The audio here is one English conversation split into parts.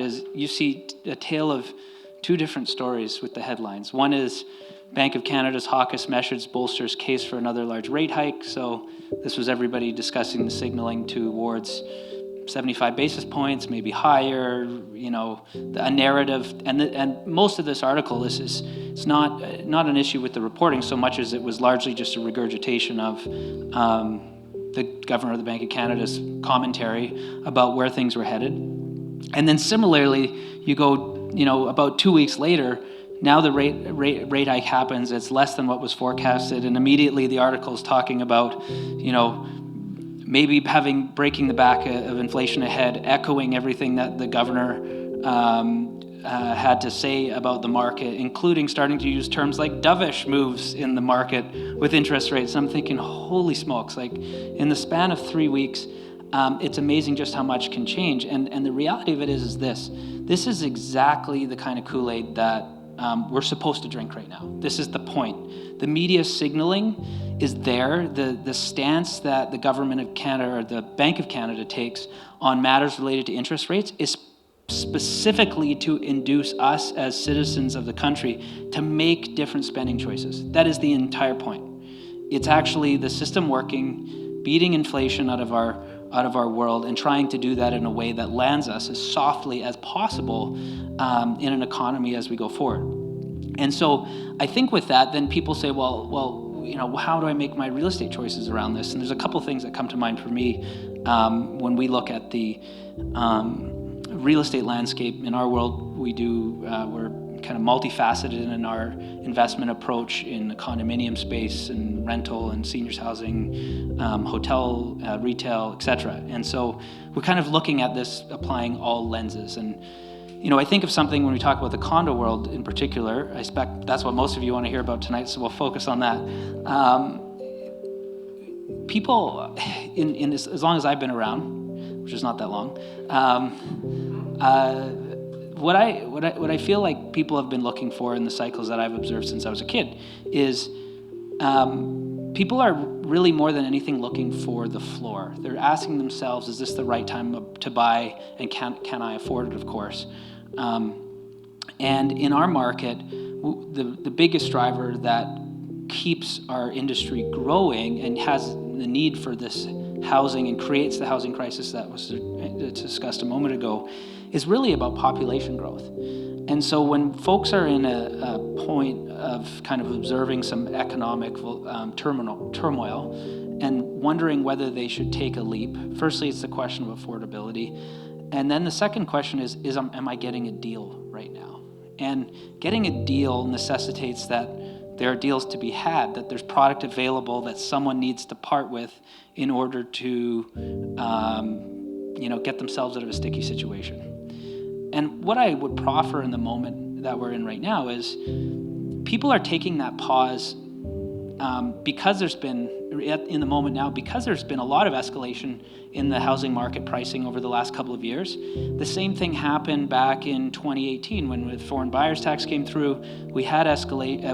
because you see a tale of two different stories with the headlines. One is Bank of Canada's hawkish measures bolsters case for another large rate hike. So this was everybody discussing the signaling towards 75 basis points, maybe higher, a narrative. And most of this article it's not an issue with the reporting so much as it was largely just a regurgitation of the governor of the Bank of Canada's commentary about where things were headed. And then similarly, you go, about 2 weeks later, now the rate hike happens. It's less than what was forecasted, and immediately the article is talking about, maybe breaking the back of inflation ahead, echoing everything that the governor had to say about the market, including starting to use terms like dovish moves in the market with interest rates. I'm thinking, holy smokes! Like in the span of 3 weeks, it's amazing just how much can change. And the reality of it is this: this is exactly the kind of Kool-Aid that we're supposed to drink right now. This is the point. The media signaling is there. The stance that the government of Canada or the Bank of Canada takes on matters related to interest rates is specifically to induce us as citizens of the country to make different spending choices. That is the entire point. It's actually the system working, beating inflation out of our world, and trying to do that in a way that lands us as softly as possible in an economy as we go forward. And so I think with that, then people say, well, how do I make my real estate choices around this? And there's a couple things that come to mind for me when we look at the real estate landscape in our world. We're kind of multifaceted in our investment approach in the condominium space and rental and seniors housing, hotel, retail, etc. And so we're kind of looking at this, applying all lenses. And I think of something when we talk about the condo world in particular. I expect that's what most of you want to hear about tonight, so we'll focus on that. People, in this, as long as I've been around, which is not that long, what I feel like people have been looking for in the cycles that I've observed since I was a kid is people are really more than anything looking for the floor. They're asking themselves, is this the right time to buy, and can I afford it, of course. And in our market, the biggest driver that keeps our industry growing and has the need for this housing and creates the housing crisis that was discussed a moment ago is really about population growth. And so when folks are in a point of kind of observing some economic turmoil and wondering whether they should take a leap, firstly, it's the question of affordability. And then the second question is am I getting a deal right now? And getting a deal necessitates that there are deals to be had, that there's product available that someone needs to part with in order to get themselves out of a sticky situation. And what I would proffer in the moment that we're in right now is people are taking that pause because there's been, in the moment now, because there's been a lot of escalation in the housing market pricing over the last couple of years. The same thing happened back in 2018 when the foreign buyers tax came through. We had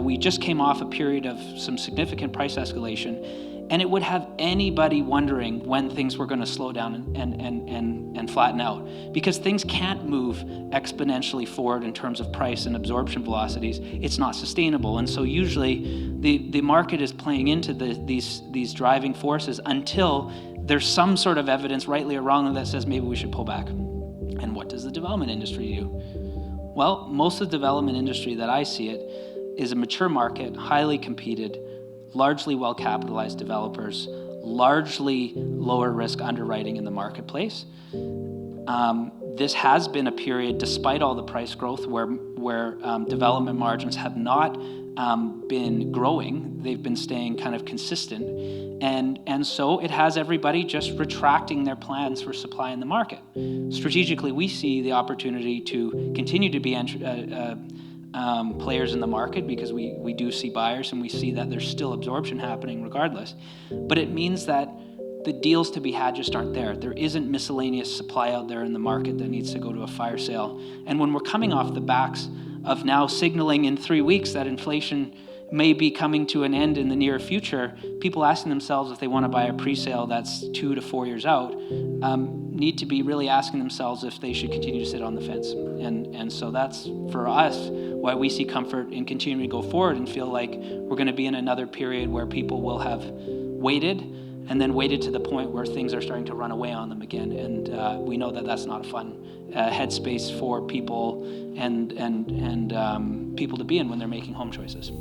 we just came off a period of some significant price escalation. And it would have anybody wondering when things were going to slow down and flatten out, because things can't move exponentially forward in terms of price and absorption velocities. It's not sustainable. And so usually the market is playing into these driving forces until there's some sort of evidence, rightly or wrongly, that says maybe we should pull back. And what does the development industry do? Well, most of the development industry that I see it is a mature market, highly competed, largely well-capitalized developers, largely lower risk underwriting in the marketplace. This has been a period, despite all the price growth, where development margins have not been growing. They've been staying kind of consistent. And so it has everybody just retracting their plans for supply in the market. Strategically, we see the opportunity to continue to be players in the market because we do see buyers and we see that there's still absorption happening regardless. But it means that the deals to be had just aren't there. There isn't miscellaneous supply out there in the market that needs to go to a fire sale. And when we're coming off the backs of now signaling in 3 weeks that inflation may be coming to an end in the near future, people asking themselves if they want to buy a pre-sale that's 2 to 4 years out need to be really asking themselves if they should continue to sit on the fence. And so that's, for us, why we see comfort in continuing to go forward and feel like we're going to be in another period where people will have waited and then waited to the point where things are starting to run away on them again. And we know that that's not a fun headspace for people and people to be in when they're making home choices.